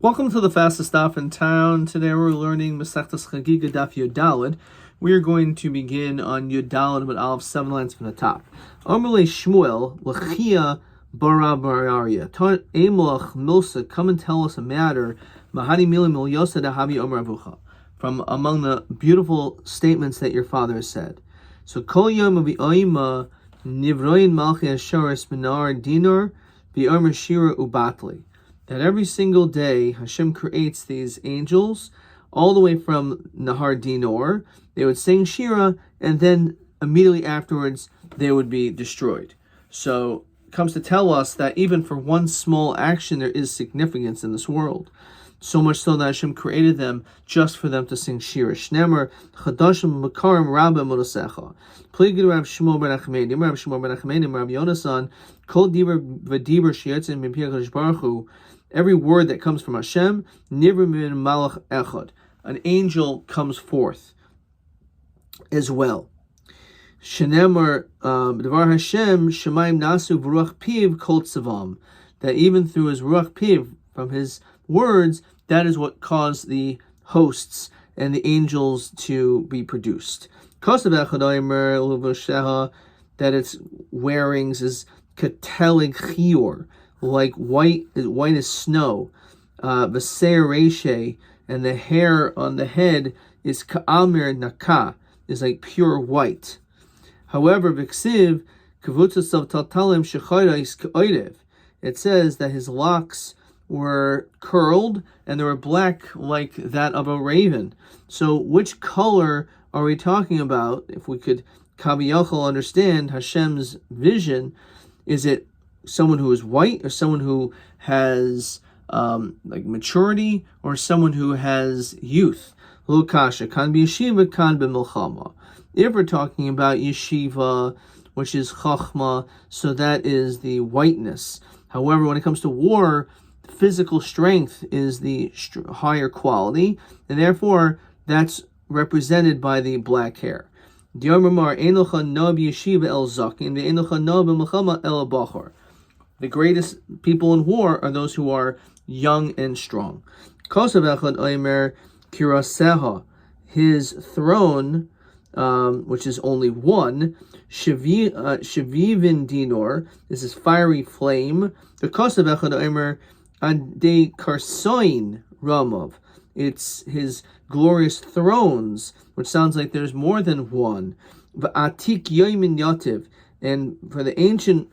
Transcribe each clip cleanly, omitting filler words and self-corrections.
Welcome to the fastest stop in town. Today we're learning Masechtas Chagigah Daf Yud Daled. We are going to begin on Yud Daled with Aleph 7 lines from the top. Amalei Shmuel Lechia Bara Bararia. Emloch Milsa, come and tell us a matter. Mahani Milim Milyosa Dahavi Omer Avucha. From among the beautiful statements that your father has said. So Kol Yom V'Oima Nivroin Malchi Asharis Minar Dinor V'Omer Shira Ubatli. That every single day Hashem creates these angels all the way from Nahar Dinor. They would sing Shira, and then immediately afterwards they would be destroyed. So it comes to tell us that even for one small action there is significance in this world. So much so that Hashem created them just for them to sing Shira. Shnemer Chadashim Makarim Rabbi Monosecha. Pligid Rab Shmuel ben Achmedim, Rab Shmuel ben Achmedim, Rab Yonasan, Kol Diber V'Diber Sheyetzin Min Pi HaKadosh Baruch Hu. Every word that comes from Hashem, Nivra Min Malach Echad. An angel comes forth as well. Shenemer Devar Hashem Shemaim Nasu V'Ruach Piv Kol Tzavam. That even through his Ruach Piv, from his words, that is what caused the hosts and the angels to be produced. That its wearings is katelig chior, like white as snow. V'seir and the hair on the head is ka'amir naka, is like pure white. However, v'ksiv kavutzas of taltalim shechayra is ka'oidev. It says that his locks were curled and they were black like that of a raven. So which color are we talking about? If we could kaviyachol understand Hashem's vision, is it someone who is white or someone who has like maturity or someone who has youth? Lukasha kan be yeshiva, kan be milchama. If we're talking about yeshiva, which is chachma, so that is the whiteness. However, when it comes to war, physical strength is the higher quality, and therefore that's represented by the black hair. The greatest people in war are those who are young and strong. His throne, which is only one, Shavivin Dinor, this is fiery flame. The Kosav Echad Omer Ade Karsoin Ramov. It's his glorious thrones, which sounds like there's more than one. V'atik Yomin Yativ, and for the ancient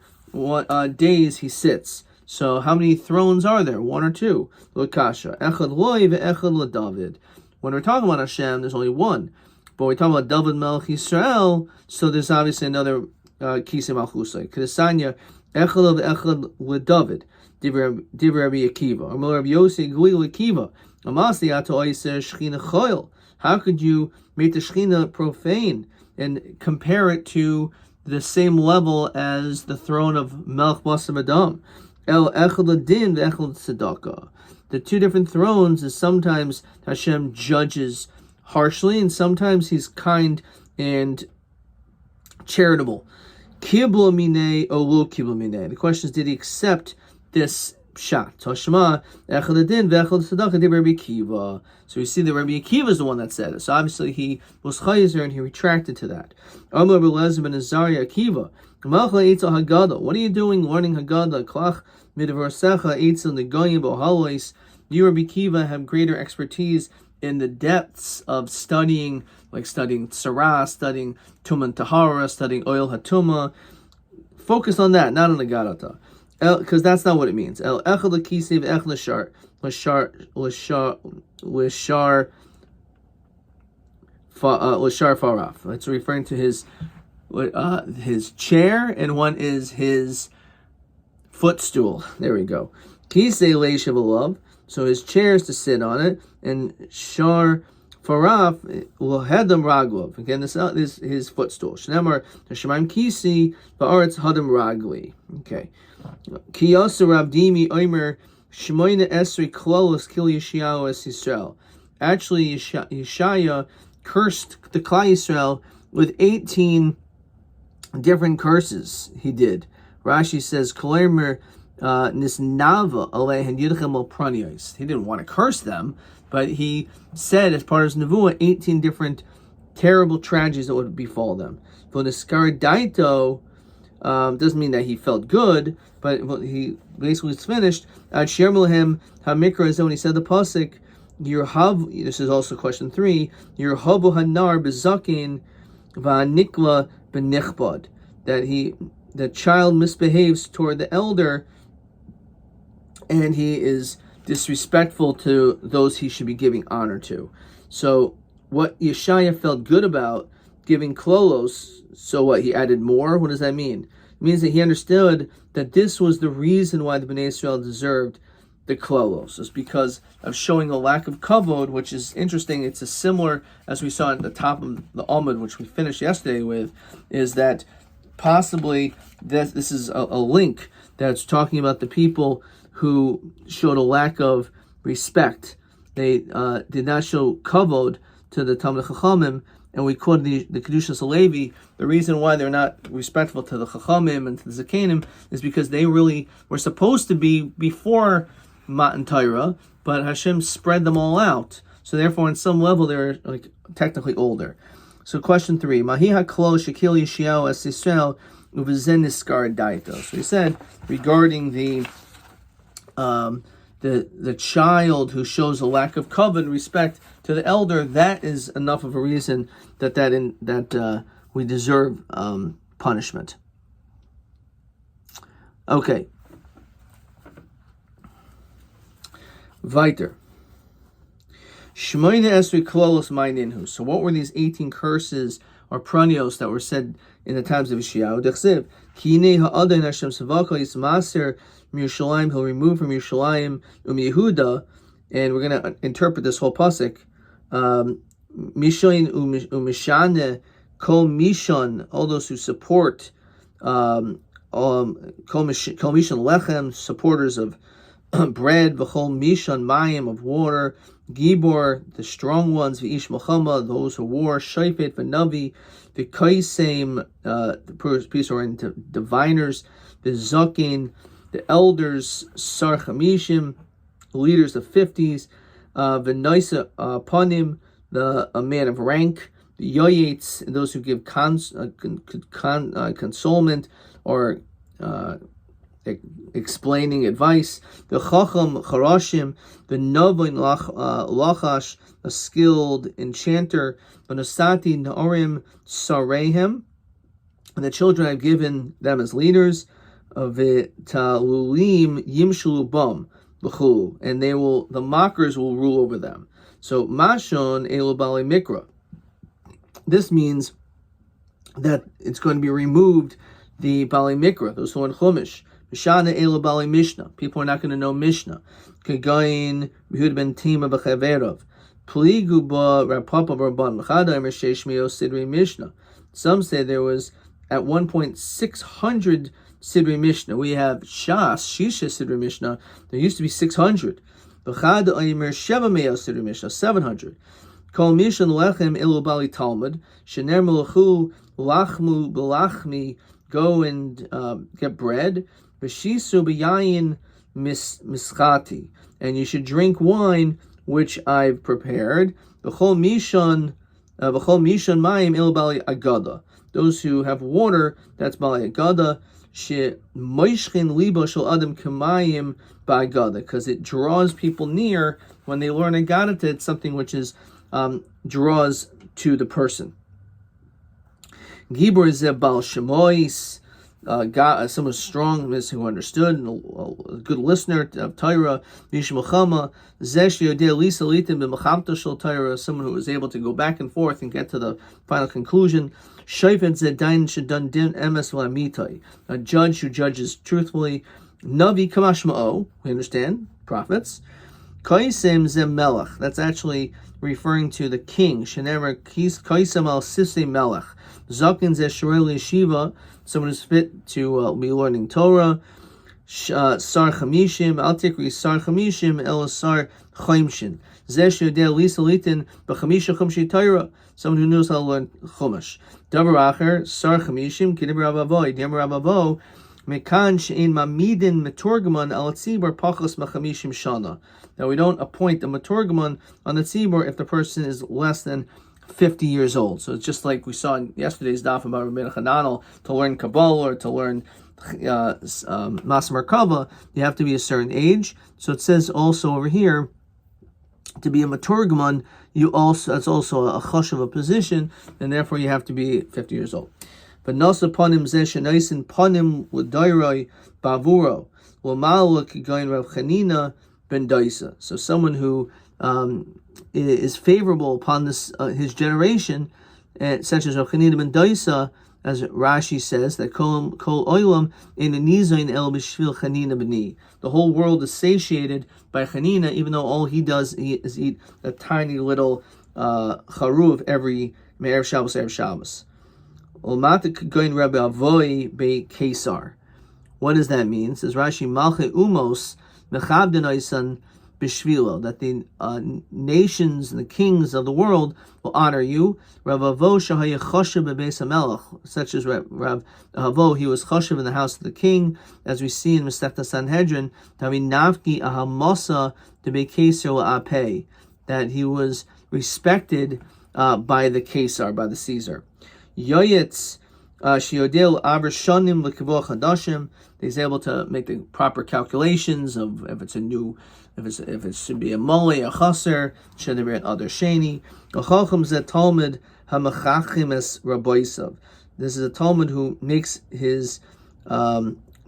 days he sits. So how many thrones are there? One or two? Lokasha. Echad Loi ve'echad LaDavid. When we're talking about Hashem, there's only one. But when we're talking about David Melech Yisrael, so there's obviously another Kisei Malchusay. Kedesanya Echad ve'echad LaDavid. Divrei Rabbi Akiva. Or Rabbi Yossi Guli Akiva. Amasi ato oiser Shechina Choil. How could you make the Shechina profane and compare it to the same level as the throne of Melech Basar Adam? El Echad Ladin ve'echad Tzedakah. The two different thrones is sometimes Hashem judges harshly, and sometimes he's kind and charitable. Kibla minei o lo kibla minei. The question is, did he accept this shot? So Shema echad adin ve'echad tzedakah de Rabbi Akiva. So we see that Rabbi Akiva is the one that said it. So obviously he was chayizer and he retracted to that. Amar Belazar ben Azariah Akiva. What are you doing learning Haggadah? Klach midvarsecha eitzel negoyim bohalois. You, Rabbi Akiva, have greater expertise in the depths of studying, like studying Tzara, studying Tuman Tahara, studying Oil Hatuma. Focus on that, not on the Gadata. Because that's not what it means. El echad l'kisiv ech l'shar faraf. It's referring to his chair, and one is his footstool. There we go. Kisei leishav alav. So his chair is to sit on it, and shar faraf will hedam raglov. Again, this is his footstool. Shnemar Shemaim kisi ba'aretz hadam ragli. Okay. Kiyasa Rabdimi Omer Shemoina Esri Klolos Kil Yeshayahu Es Yisrael. Actually, Yeshaya cursed the Klal Yisrael with 18 different curses. He did. Rashi says, "Kolemer nisnava alehen yidchem al pranios. He didn't want to curse them, but he said as part of his nevuah 18 different terrible tragedies that would befall them. For niskar daito doesn't mean that he felt good, but he basically was finished. Ad shermulhem hamikra is when he said the pasuk. This is also question 3. Yerhavu hanar bezakin va'nikla benichbad. That the child misbehaves toward the elder, and he is disrespectful to those he should be giving honor to. So what Yeshaya felt good about giving klolos, so what, he added more? What does that mean? It means that he understood that this was the reason why the Bnei Israel deserved the klolos. It's because of showing a lack of kavod, which is interesting. It's a similar, as we saw at the top of the Amud, which we finished yesterday with, is that possibly this is a link that's talking about the people who showed a lack of respect. They did not show kavod to the Talmid Chachamim, and we quoted the Kedushas Halevi. The reason why they're not respectful to the Chachamim and to the Zakenim is because they really were supposed to be before Matan Torah, but Hashem spread them all out. So therefore, on some level, they're like technically older. So question 3, Mahi haklo shekil Yeshayahu es Yisrael uvezen niskar daito. So he said regarding the child who shows a lack of kavod and respect to the elder, that is enough of a reason that we deserve punishment. Okay. Weiter. Shmoyne esri klolos ma'ninhu. So what were these 18 curses or pranios that were said in the times of Yeshayahu? Dechsev kinei ha'adon Hashem savaka yismaser Yerushalayim. He'll remove from Yerushalayim Yehuda, and we're going to interpret this whole pasuk. Mishayin umishane kol mishon, all those who support kol mishon lechem, supporters of bread, v'chol mishon mayim, of water, gibor, the strong ones, v'ish milchama, those who war, shayfet v'navi, v'kaisem, the piece are into diviners, the zakin, the elders, sar chamishim, leaders of 50s, v'naisa panim, a man of rank, the yoyetz, those who give consolement or explaining advice, the chacham charashim, the novin lachash, a skilled enchanter, the nosati naorim sarehem, and the children I've given them as leaders, v'talulim yimshulu bam l'chulu, and the mockers will rule over them. So mashon elu bali mikra. This means that it's going to be removed the bali mikra, those who are in chumash. Mishana elu bali mishnah. People are not going to know mishnah. Kagayin Yehud ben Tima b'chaverov. Pligu ba rapapa rabban l'chada emer sheish miyos sidri mishnah. Some say there was at one point 600 sidri mishnah. We have Shas Shisha sidri mishnah. There used to be 600. B'chada emer sheva miyos sidri mishnah, 700. Kol mishan lechem elu bali talmud. Shener melachu lachmu b'lachmi. Go and get bread. V'shisu b'yayin mischati, and you should drink wine which I've prepared. V'chol mishan mayim il bali agada. Those who have water, that's bali agada. She moishchin libo shel adam k'mayim ba'agada, because it draws people near when they learn agada. It's something which is draws to the person. Gibor zeh bal shemois. Someone strong who understood, and a good listener of Torah, someone who was able to go back and forth and get to the final conclusion. A judge who judges truthfully. Navi kamashma'o, we understand, prophets. That's actually referring to the king. Kaisem al sisei melech. Zakin zeh shorel yeshiva, someone who's fit to be learning Torah. Sar chamishim, al tikri sar chamishim el sar chaimshin. Zeh sheyodeh lisa litin b'chamisha chumshi Torah, someone who knows how to learn chumash. Davar acher sar chamishim k'diber Rabbi. Diber Rabbi Mekan she'ein mamidin meturgaman al tzibur pachos machamishim shana. Now we don't appoint a meturgaman on the tzibur if the person is less than 50 years old. So it's just like we saw in yesterday's daf about Rabbi Hananel, to learn Kabbalah or to learn Masa Merkava, you have to be a certain age. So it says also over here, to be a maturgaman, that's also a chashuv, a position, and therefore you have to be 50 years old. But nasa panim zeh shenaisin panim l'dairoi bavuro l'maluk gain Rav Chanina ben Daisa. So someone who is favorable upon this his generation, such as Rav Chanina ben Daisa, as Rashi says, that kol oilam in nizayin el b'shvil Chanina b'ni. The whole world is satiated by Chanina, even though all he does is eat a tiny little charuv every Erev Shabbos. Ulmatik goin Rabbi Avoi be Kesar. What does that mean? It says Rashi, Malche Umos mechabden oisan b'shvilo, that the nations and the kings of the world will honor you. Rav Avo shahaya choshev bebeis hamelach, such as Rav Avo, he was choshev in the house of the king, as we see in Masechta Sanhedrin, Tavi navki ahamosa debe keser la'apeh, that he was respected by the Kesar, by the Caesar. Yoyetz shiodel aver shonim l'kivor chadashim. He's able to make the proper calculations of if it should be a mole, a chaser, should there be an other sheni. Chacham zeh Talmud hamachachim es rabboisav. This is a Talmud who makes his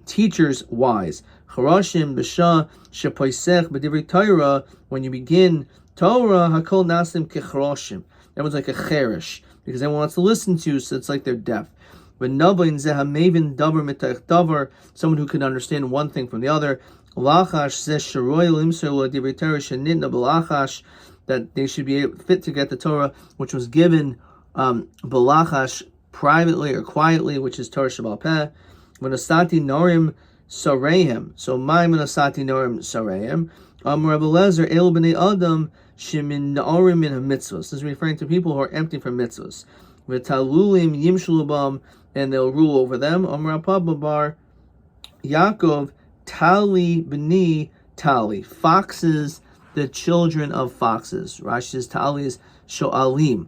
teachers wise. Charashim b'shah shepoisech b'divrei Torah. When you begin Torah, hakol nasim kecharashim. Everyone's like a cherish, because everyone wants to listen to you, so it's like they're deaf. But someone who can understand one thing from the other. That they should be fit to get the Torah, which was given balachash privately or quietly, which is Torah Shabbal Peh. Menasati norim sarehem. So my menasati norim sarehem. Rabbi Lezer el b'nei adam shemin norim min ha-mitzvos. This is referring to people who are empty from mitzvos. V'talulim yimshulubam, and they'll rule over them. Amar Papa bar Yaakov Tali b'ni Tali. Foxes, the children of foxes. Rashi says Tali is shoalim.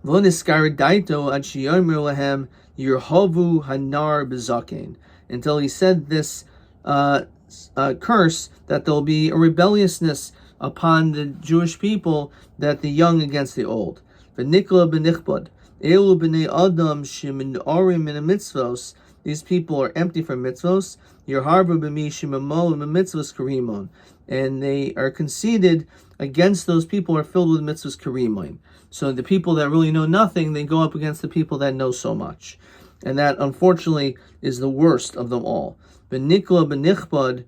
V'niskar daito ad sheyomer lahem yirhavu hanar b'zaken. Until he said this curse, that there'll be a rebelliousness upon the Jewish people, that the young against the old. V'nikla b'nichbad. Elu b'nei adam shemin orim min mitzvos. These people are empty from mitzvos. Yerharbu b'mi shemamol mitzvos karimon. And they are conceited against those people who are filled with mitzvos karimon. So the people that really know nothing, they go up against the people that know so much. And that, unfortunately, is the worst of them all. V'nikla b'nichbad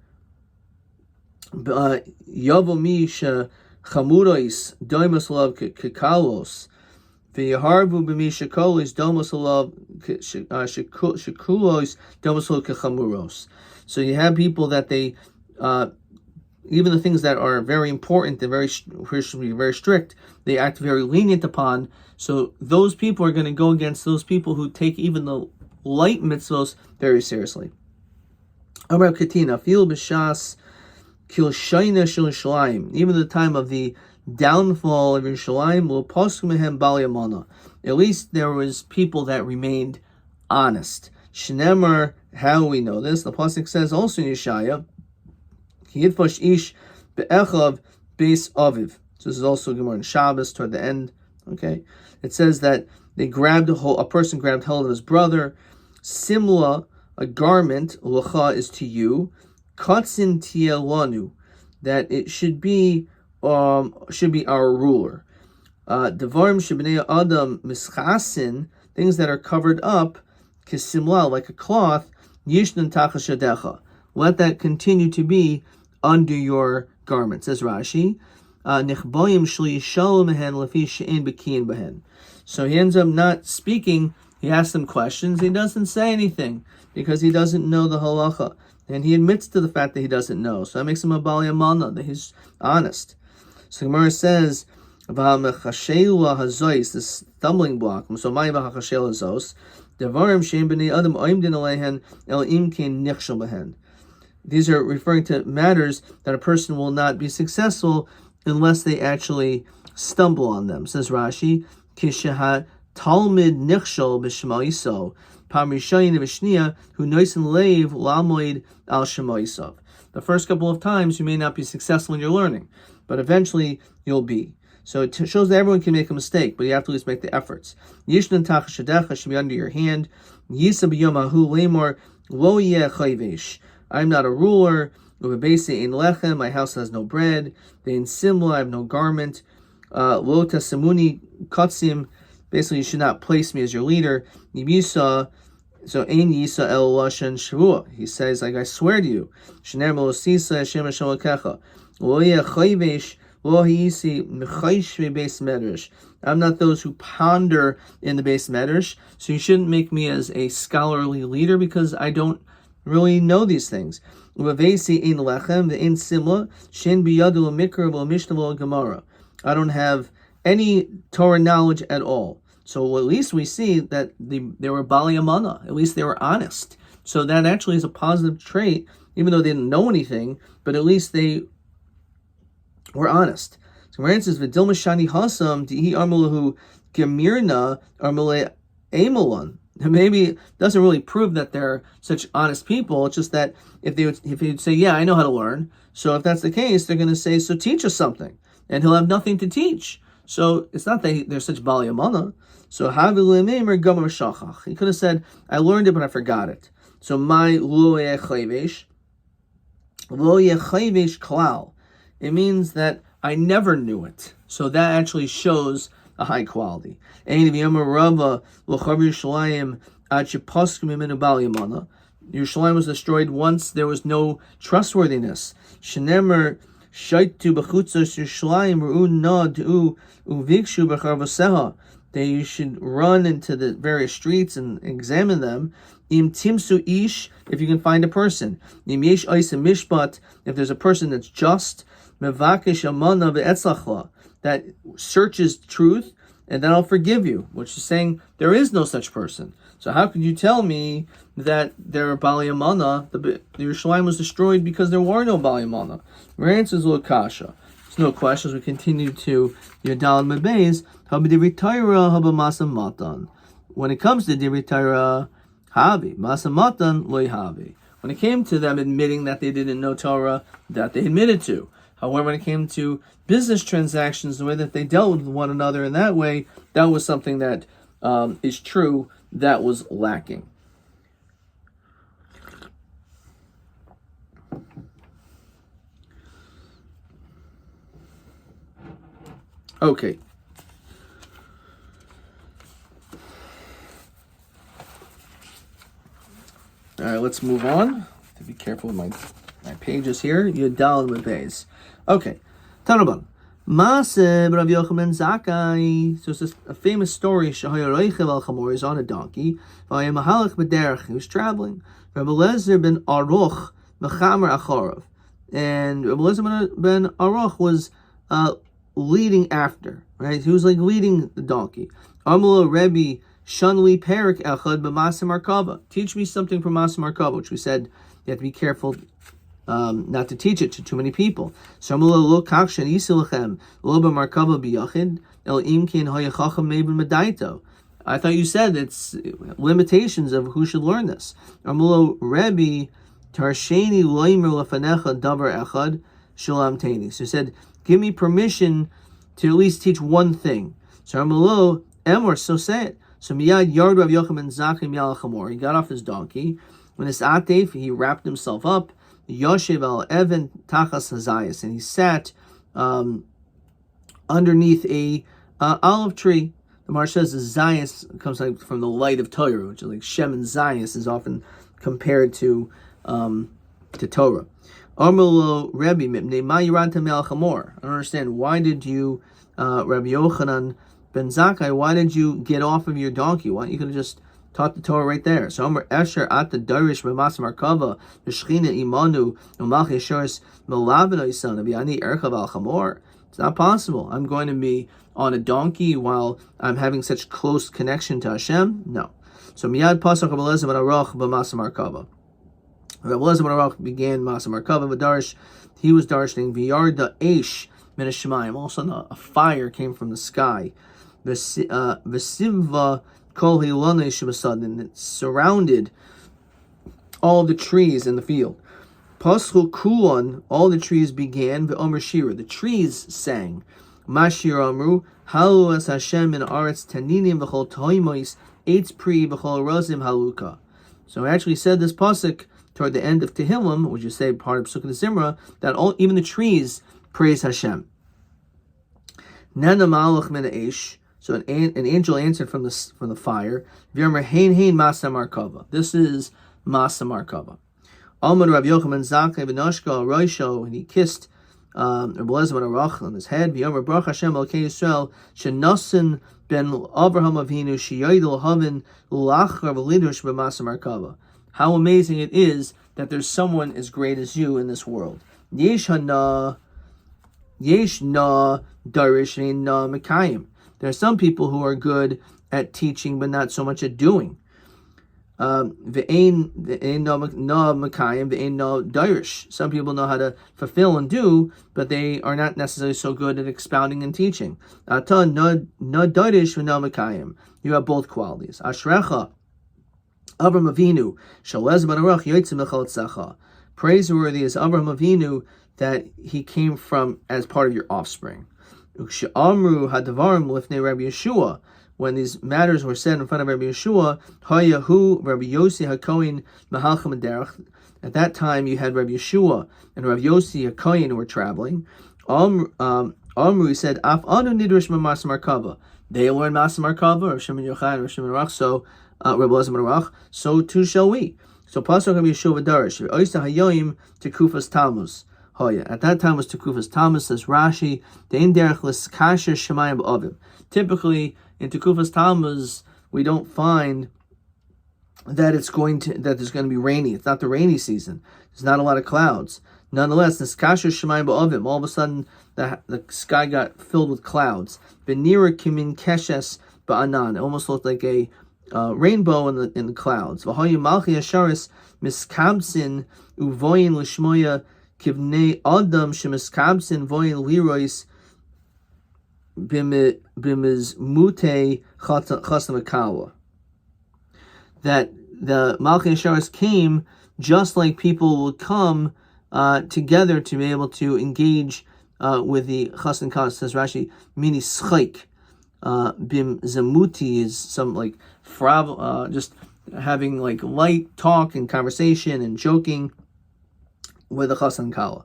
yavo mi shechamurois doimas lav kekalos. V'yaharvu b'mi shekolos domas alav shekulos domas alav kechamuros. So you have people that they, even the things that are very important and very strict, they act very lenient upon. So those people are going to go against those people who take even the light mitzvos very seriously. Amar Katina, fil b'shas kil shayna shel Yerushalayim. Even the time of the downfall of Yerushalayim, will posku mehem bal yamana. At least there was people that remained honest. Shnemer, how we know this? The pasuk says also in Yeshaya, ki yitfosh ish be'echav beis aviv. So this is also Gemara in Shabbos toward the end. Okay, it says that they grabbed a person grabbed hold of his brother. Simla, a garment, lacha is to you. Katzin tielanu, that it should be our ruler. Devarim shebnei adam mischasin, things that are covered up, kisimla, like a cloth, yishnan tachas yadecha. Let that continue to be under your garment. Says Rashi, nichboyim shli yishalom mehen lefi she'en bekiyin behen. So he ends up not speaking. He asks them questions. He doesn't say anything because he doesn't know the halacha. And he admits to the fact that he doesn't know. So that makes him a bal yamana, that he's honest. So Gemara says, this stumbling block, so my v'hachashel hazos, Devarim she'en b'nei adam oimdin alehen el im kein nichshel behen. These are referring to matters that a person will not be successful unless they actually stumble on them. Says Rashi, Kishahat Talmid Nichshol B'Shema Yisov, Pam Rishayin V'Shniya, Hu Noisen Leiv Lamoid Al Shema Yisov. The first couple of times you may not be successful in your learning, but eventually you'll be. So it shows that everyone can make a mistake, but you have to at least make the efforts. Yishnan Tach Shadecha should be under your hand. Yisa B'Yom Ahu Lemor Lo Yeh Chayvesh. I'm not a ruler. My house has no bread. I have no garment. Lo tasamuni kotsim. Basically, you should not place me as your leader. Yisa, so ein yisa el lashon shavua. He says, like I swear to you, shener melosisa Hashem Hashem Elokecha. Lo yeh chayvesh lo hiyisi mechaysh beis medrash. I'm not those who ponder in the beis medrash. So you shouldn't make me as a scholarly leader because I don't really know these things. I don't have any Torah knowledge at all. So at least we see that they were Bali Amana. At least they were honest. So that actually is a positive trait, even though they didn't know anything, but at least they were honest. So Rand says, V'dil Mashani Hasam Dihi Armalahu Gemirna Armale Amalon. Maybe it doesn't really prove that they're such honest people. It's just that if you'd say, yeah, I know how to learn. So if that's the case, they're going to say, so teach us something. And he'll have nothing to teach. So it's not that they're such Bali Amana. So he could have said, I learned it, but I forgot it. So my lo yeh chayvesh klal. It means that I never knew it. So that actually shows a high quality. Yerushalayim was destroyed once there was no trustworthiness. Shenemer shaitu b'chutzos Yerushalayim ru'u nadu uvikshu b'charvaseha. That you should run into the various streets and examine them. Im timsu ish, if you can find a person. Im yesh oisem mishpat, if there's a person that's just. Mevakesh amana ve'etzlachla, that searches truth, and then I'll forgive you, which is saying there is no such person. So how could you tell me that there are Bali Amana? The Yerushalayim was destroyed because there were no Bali Amana. Your answer is Kasha. There's no questions. We continue to Yadal Mebez. When it comes to Divrei Torah, Havi Masa Matan Loy Havi. When it came to them admitting that they didn't know Torah, that they admitted to. However, when it came to business transactions, the way that they dealt with one another in that way, that was something that is true, that was lacking. Okay. All right, let's move on. To be careful with my pages here. Yadal Mebez. Okay. Tanaban. Maaseh Rav Yochanan Zakkai. So it's a famous story. Shahaya Reichev al Chamor is on a donkey. Vayim Mahalach B'derech. He was traveling. Rabbi Lezer ben Aruch Mechamer Achorav. And Rabbi Lezer ben Aruch was leading after. Right? He was like leading the donkey. Amula Rebbe Shanli Perik Echad B'Masa Markava. Teach me something from Masa Markava, which we said you have to be careful not to teach it to too many people. So I thought you said it's limitations of who should learn this. So he said, give me permission to at least teach one thing. So so say it. So miyad yard Rav Yochanan Zakkai miyal chamor. He got off his donkey. When it's atef, he wrapped himself up. Yoshev al Evan Tachas Hazayas, and he sat underneath a olive tree. The Mar says Zayas comes like from the light of Torah, which is like Shem and Zayas is often compared to Torah. Armelo Rebbe Mipnei Ma Yiranta Me'al Chamor. I don't understand, why did you, Rabbi Yochanan ben Zakkai, why did you get off of your donkey? Why don't you could have just taught the Torah right there? So Amar Esher at the Darish B'Mas Markava B'Shchina Imanu Umach Yesharis Melavin Oisan Aviani Erchav Al Chamor. It's not possible. I'm going to be on a donkey while I'm having such close connection to Hashem? No. So miyad pasach Rabbi Eliezer ben Aruch b'Masa Markava. Rabbi Eliezer ben Aruch began Masa Markava v'darish. He was darshing v'yarda eish min hashemayim. All of a sudden, a fire came from the sky. V'sivva kol hilonei shebasad, and it surrounded all the trees in the field. Paschu kulon, all the trees began. V'omer shira, the trees sang. Mashir amru, halu es Hashem in aretz taninim v'chol toimois eitz pri v'chol rozim haluka. So I actually said this pasuk toward the end of Tehillim, which is say part of Sukkot Zimra, that even the trees praise Hashem. Nana malach min eish. So an angel answered from the fire. V'yomer hein hein masa markava. This is masa markava. Amar Rabbi Yochanan Zakei v'noshka roisho, and he kissed Rabbi Eliezer ben Aruch on his head. V'yomer Baruch Hashem Elokei Yisrael shenasin ben Avraham Avinu sheyoidel havin l'achar v'lidush b'masa markava. How amazing it is that there's someone as great as you in this world. Yesh na darish na mekayim. There are some people who are good at teaching, but not so much at doing. Ve'ein no mekayim, ve'ein no darish. Some people know how to fulfill and do, but they are not necessarily so good at expounding and teaching. Ata no darish ve'no mekayim. You have both qualities. Ashrecha Avraham Avinu, Shalez ben Aruch Yotzim Mechalotzecha. Praiseworthy is Avraham Avinu that he came from as part of your offspring. Ukshe'amru hadavarim lifnei Rabbi Yeshua. When these matters were said in front of Rabbi Yeshua, Hayahu Rabbi Yossi HaKohen Mahalchim Derech. At that time, you had Rabbi Yeshua and Rabbi Yossi HaKohen who were traveling. Amru, he said, Af anu nidrish ma'mas markava. They learned Masa Markava, Rav Shimon Yochai, and Rav Shimon Aruch, so Rabbi Eliezer ben Aruch, so too shall we. So Pasuk Rabbi Yeshua v'darish, V'oisa hayoyim tekufas Tammuz. At that time was Tekufas Tammuz, says Rashi, Dein derech l'skasher shemayim b'avim. Typically, in Tekufas Tammuz, we don't find that there's going to be rainy. It's not the rainy season. There's not a lot of clouds. Nonetheless, the skasher shemayim b'avim, all of a sudden the sky got filled with clouds. V'nira kimin keshes ba'anan. It almost looked like a rainbow in the clouds. V'hayu malchi asharis miskabsin uvoyin l'shmoya kivnei adam shemiskabsin voyin lirois bimiz mute chasamakawa. That the malchi asharis came just like people would come together to be able to engage with the Chassan Kala. Says Rashi, mini schaik. Bim zamuti is some like just having like light talk and conversation and joking with the Chassan Kala.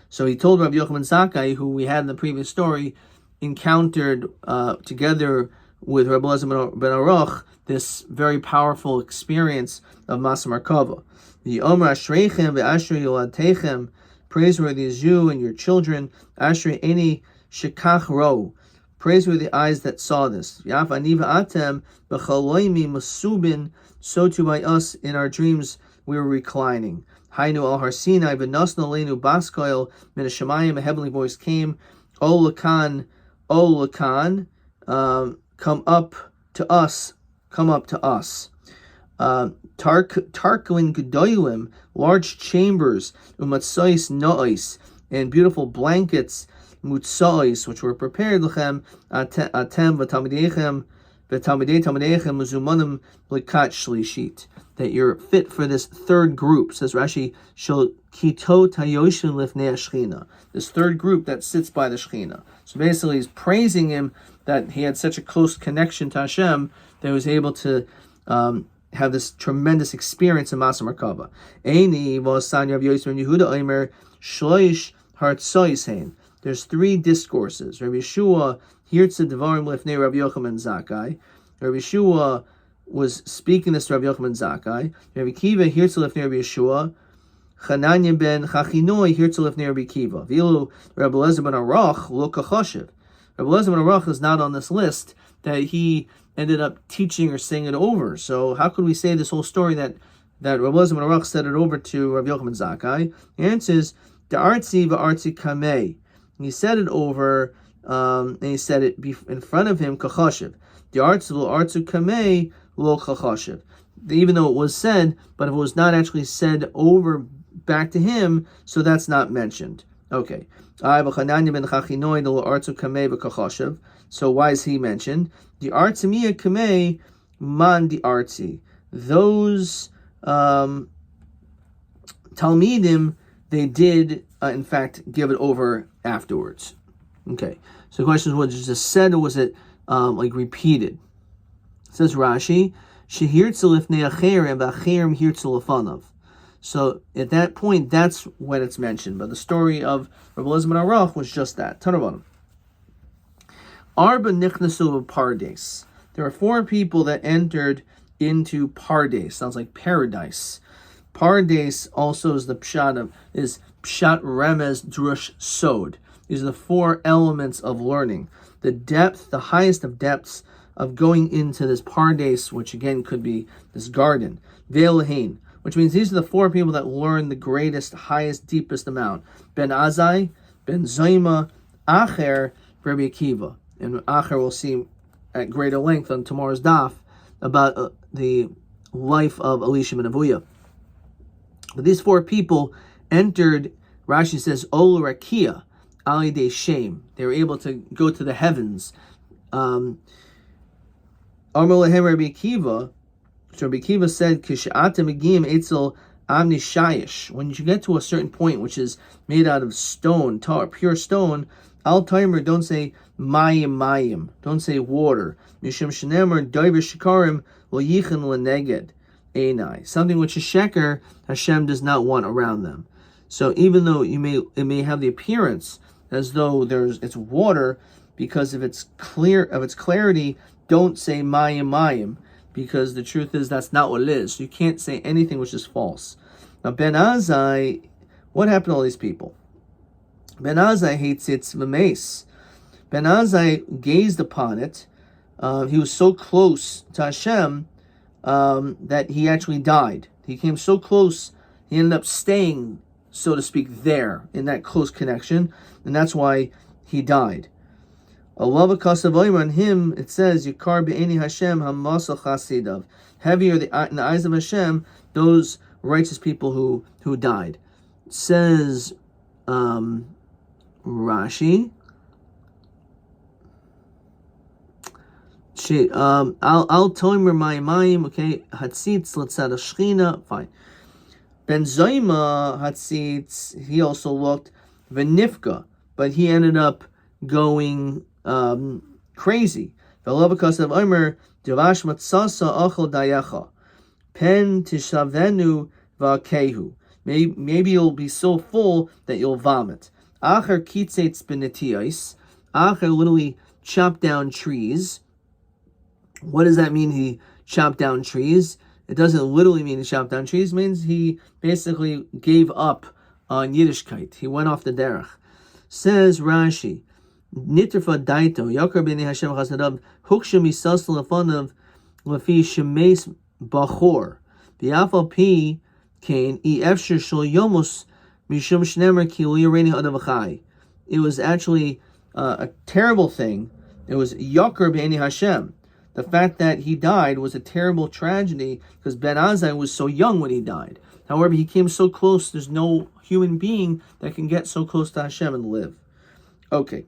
So he told Rabbi Yochanan Zakkai, who we had in the previous story, encountered together with Rabbi Eliezer ben Aruch this very powerful experience of Masa Markava. The Omer Ashreichem ve'Ashrei Yoladtechem, praiseworthy is you and your children. Ashrei Eni Shekach Ro, praiseworthy eyes that saw this. Yaf ani v'atem b'chaloimi masubin, so too by us in our dreams we were reclining. Hainu al Har Sinai v'nosno leinu baskoil min hashamayim, a heavenly voice came. O Lakan, come up to us. Tarklin gedolim, large chambers, umatsois nois, and beautiful blankets, mutsois, which were prepared lechem atem v'talmidechem muzumanim likat shlishit, that you're fit for this third group. Says Rashi, shel kitot hayoshin lifnei hashchina, this third group that sits by the Shechina. So basically, he's praising him that he had such a close connection to Hashem that he was able to have this tremendous experience in Masa Markava. Eini v'osan Rav Yosef ben Yehuda Omer shloish hartsois hein. There's three discourses. Rabbi Yeshua hirtze devarim lifnei Rabbi Yochanan Zakkai. Rabbi Yeshua was speaking this to Rabbi Yochanan Zakkai. Rabbi Kiva hirtze lifnei Rabbi Yeshua. Chananya ben Chachinoi hirtze lifnei Rabbi Kiva. Vilu Rabbi Eliezer ben Aruch lo kachoshev. Rabbi Eliezer ben Aruch is not on this list that he ended up teaching or saying it over. So how could we say this whole story that Rabbi Eliezer ben Aruch said it over to Rabbi Yochanan Zakkai? The answer is the artzi v'artzi kamei. He said it over and he said it in front of him, kachashiv. The artzu kamei lo kachashiv. Even though it was said, but if it was not actually said over back to him, so that's not mentioned. Okay. So why is he mentioned? The artzimiya kamei man the artzi. Those Talmidim, they did, in fact, give it over afterwards. Okay, so the question is, was it just said or was it repeated? It says Rashi, Shehirtzu lifnei acherim v'acherim hirtzu lefanav. So at that point, that's when it's mentioned. But the story of Rabbi Elazar ben Aruch was just that. Tanavanim. Arba nichnasu pardes. There are 4 people that entered into pardes. Sounds like paradise. Pardes also is the pshat of is pshat remez drush sod. These are the 4 elements of learning. The depth, the highest of depths of going into this pardes, which again could be this garden. Ve'elahin, which means these are the 4 people that learn the greatest, highest, deepest amount. Ben Azai, Ben Zoima, Acher, Rabbi Akiva. And Acher we'll see at greater length on tomorrow's daf about the life of Elisha ben Avuya. But these 4 people entered, Rashi says, Ol Rakia, Ali de Shem. They were able to go to the heavens. Amar Lehem Rabbi Akiva, so Rabbi Akiva said, Kish'ata Megim Eitzel Amni Shayish. When you get to a certain point, which is made out of stone, tar, pure stone, Al Timer, don't say Mayim. Don't say water. Mishum Shenemer, Doiver Shikarim, Lo Yichin Leneged. Einai, something which is sheker, Hashem does not want around them. So even though it may have the appearance as though it's water, because of its clarity, don't say mayim, because the truth is that's not what it is. So you can't say anything which is false. Now Ben Azai, what happened to all these people? Ben Azai hates its v'meis. Ben Azai gazed upon it. He was so close to Hashem that he actually died. He came so close, he ended up staying, so to speak, there, in that close connection, and that's why he died. Allah v'kasav on him, it says, Yikar be'eni Hashem hamasal chasidav. Heavier in the eyes of Hashem, those righteous people who died. It says, Rashi, I'll tell him mayim, okay, hatzitz l'tzad shchina, fine. Ben Zoima hatzitz, he also looked v'nifka, but he ended up going crazy. V'lo of Omer devash matzasa achol dayacha pen tishavenu v'akehu. Maybe you'll be so full that you'll vomit. Acher kitzetz benetiyos. Acher literally chopped down trees. What does that mean? He chopped down trees. It doesn't literally mean he chopped down trees. It means he basically gave up on Yiddishkeit. He went off the derech. Says Rashi, Nitrfa daito Yakar b'nei Hashem chasadav hukshem misas lefanav lefi shemes bachor v'yafal pi kain efsher shel yomos mishum shnemer ki lo yireini hadav achai. It was actually a terrible thing. It was Yakar b'nei Hashem. The fact that he died was a terrible tragedy because Ben Azai was so young when he died. However, he came so close, there's no human being that can get so close to Hashem and live. Okay.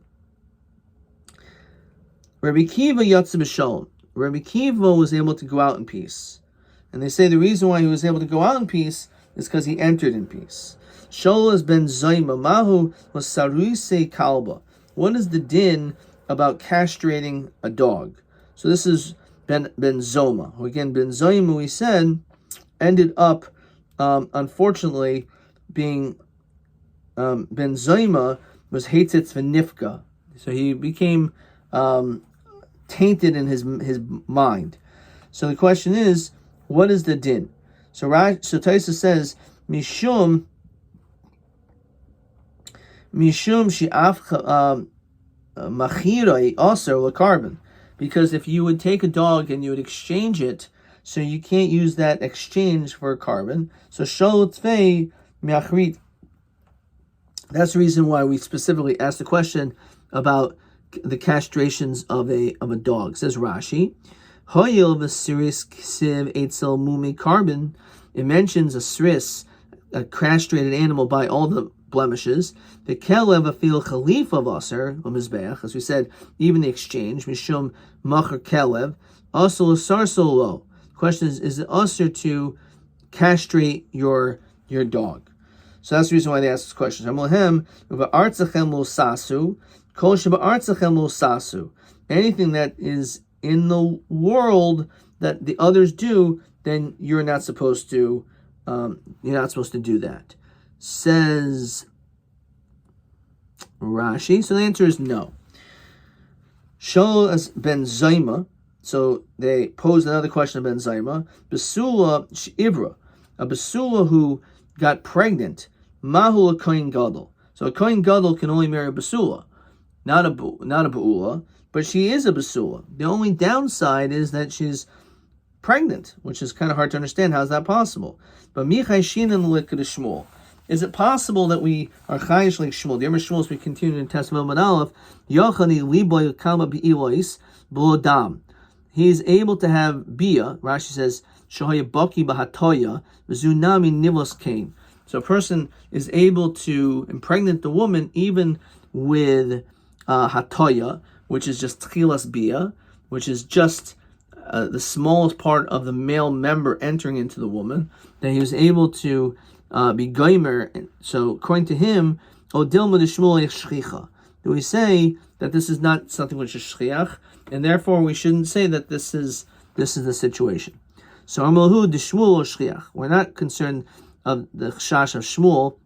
Rabbi Kiva Yatsa B'Shalom. Rabbi Kiva was able to go out in peace. And they say the reason why he was able to go out in peace is because he entered in peace. Sholas ben Zoima Mahu was Saruise Kalba. What is the din about castrating a dog? So this is Ben Zoma, who again, Ben Zoima, we said, ended up, unfortunately, being, Ben Zoima was Heitzitz V'Nifka. So he became tainted in his mind. So the question is, what is the din? So Taisa says, Mishum Shi'af Machiroi Aser L'Carbon. Because if you would take a dog and you would exchange it, so you can't use that exchange for a carbon. So Sholotvei Miachrit. That's the reason why we specifically asked the question about the castrations of a dog. Says Rashi, Hoyil v'siris ksiv etzel mumi carbon. It mentions a sris, a castrated animal by all the blemishes. The kelev afil khalifa vaser umizbeach, as we said, even the exchange mishum macher kelev also sarsolo. Question is it usher to castrate your dog? So that's the reason why they ask this question. Anything that is in the world that the others do, then you're not supposed to do that. Says Rashi. So the answer is no. Shol as ben Zayma. So they posed another question of ben Zayma. Besula Ibra, a Besula who got pregnant. Mahu a kohen gadol. So a kohen gadol can only marry a Besula, not a Beula, but she is a Besula. The only downside is that she's pregnant, which is kind of hard to understand. How is that possible? But Michai Shinan Likad Shmuel. Is it possible that we are chayish like Shmuel? The Yom Shmuel, as we continue in Testament of Aleph, Yochani liboy kama be'ilois b'lo dam. He is able to have bia. Rashi says shohaya baki bahatoya v'zunami nivos kain. So a person is able to impregnate the woman even with hatoya, which is just tchilas bia, which is just the smallest part of the male member entering into the woman. That he was able to be goymer. So according to him, odilma de shmuel shchicha. Do we say that this is not something which is shchiach, and therefore we shouldn't say that this is the situation? So amalahu de shmuel shchiach. We're not concerned of the chash of Shmuel.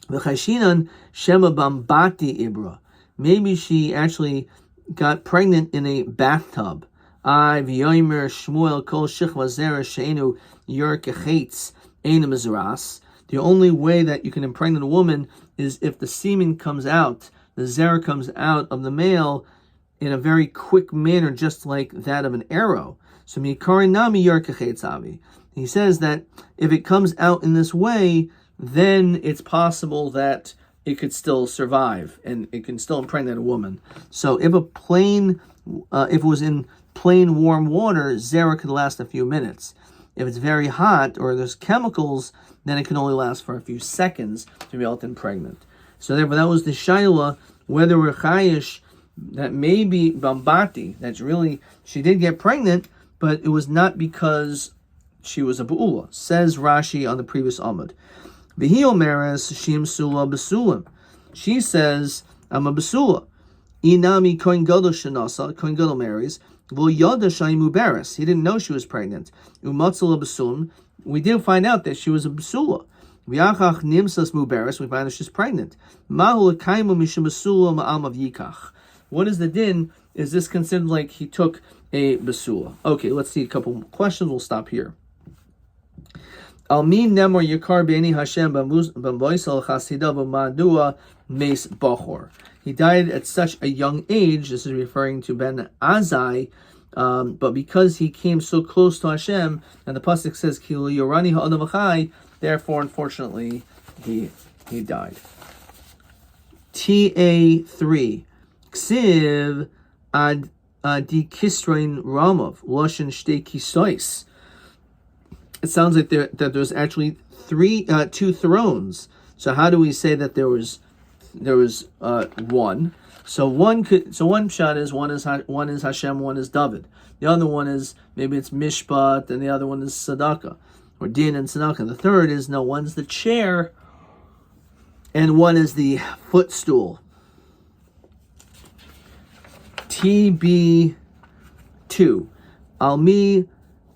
V'chayshinan shema bambati ibra. Maybe she actually got pregnant in a bathtub. I v'yomer Shmuel kol shichva zera she'enu yor kechetz ein mizras. The only way that you can impregnate a woman is if the semen comes out, the zera comes out of the male in a very quick manner, just like that of an arrow. So mikarinami yor kechetz avi. He says that if it comes out in this way, then it's possible that it could still survive and it can still impregnate a woman. So if it was in plain warm water, zera could last a few minutes. If it's very hot or there's chemicals, then it can only last for a few seconds to be able to impregnate. So therefore, that was the shaila, whether we're chayish, that maybe bambati, that's really, she did get pregnant, but it was not because she was a Be'ula. Says Rashi on the previous Amud. V'hi omeres shim sula besulim. She says, I'm a Besula. Inami kohen gadol shenasa, kohen gadol marries. V'lo yada shayim uberes. He didn't know she was pregnant. Umatzala besulim. We did find out that she was a Besula. V'yachach nimsas muberes. We find out she's pregnant. Mahu lekaimu mishum besula ma'am of yikach. What is the din? Is this considered like he took a Besula? Okay, let's see a couple questions. We'll stop here. Almin nemor yikar be'eni Hashem b'moisel chasida v'madua meis bachor. He died at such a young age. This is referring to Ben Azai, but because he came so close to Hashem, and the pasuk says Ki yorani ha'adam v'chai, therefore, unfortunately, he died. TA3 Ksiv ad di kisrain ramov loshen shtei kisois. It sounds like there's actually two thrones. So how do we say that there was one? So one shot is one is Hashem, one is David. The other one is maybe it's Mishpat, and the other one is Tzedakah, or Din and Tzedakah. The third is one's the chair, and one is the footstool. TB2 Almi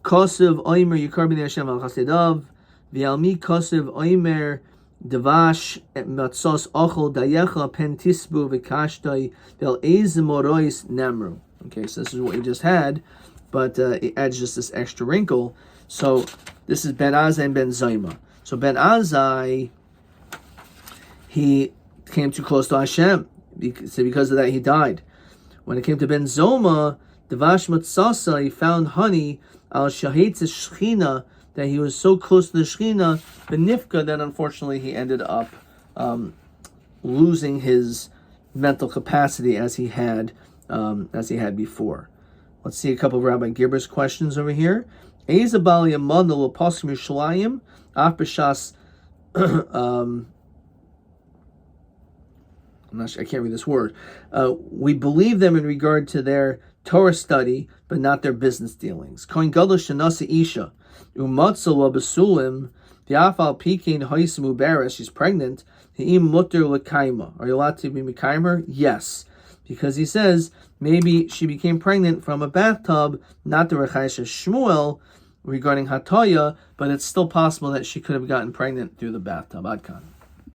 Kosev Oimer Yikar b'nei Hashem al Chasedav v'Almi Kosev Oimer Devash Matzos Ochel Dayecha Pen Tisbu v'Kashtoi Vel Ezemorois Nemru. Okay, so this is what we just had, but it adds just this extra wrinkle. So this is Ben Azai and Ben Zayma. So Ben Azai, he came too close to Hashem, because of that he died. When it came to Ben Zoma, Devash Matzasa, he found honey al Shahetz Shechina, that he was so close to the Shechina, Benifka, that unfortunately he ended up losing his mental capacity as he had before. Let's see a couple of Rabbi Gibber's questions over here. Ezabal Yamad L'Poskim Yerushalayim Af B'Shas. I can't read this word. We believe them in regard to their Torah study, but not their business dealings. Kohen Gadol Shenasa Isha Umatzah B'Sulim V'Afal Pikein Ha'ismu Beres. She's pregnant. He'im Mutter L'Kaima. Are you allowed to be Mekaimer? Yes, because he says maybe she became pregnant from a bathtub, not the Rechaisha Shmuel regarding Hataya, but it's still possible that she could have gotten pregnant through the bathtub. Adkan.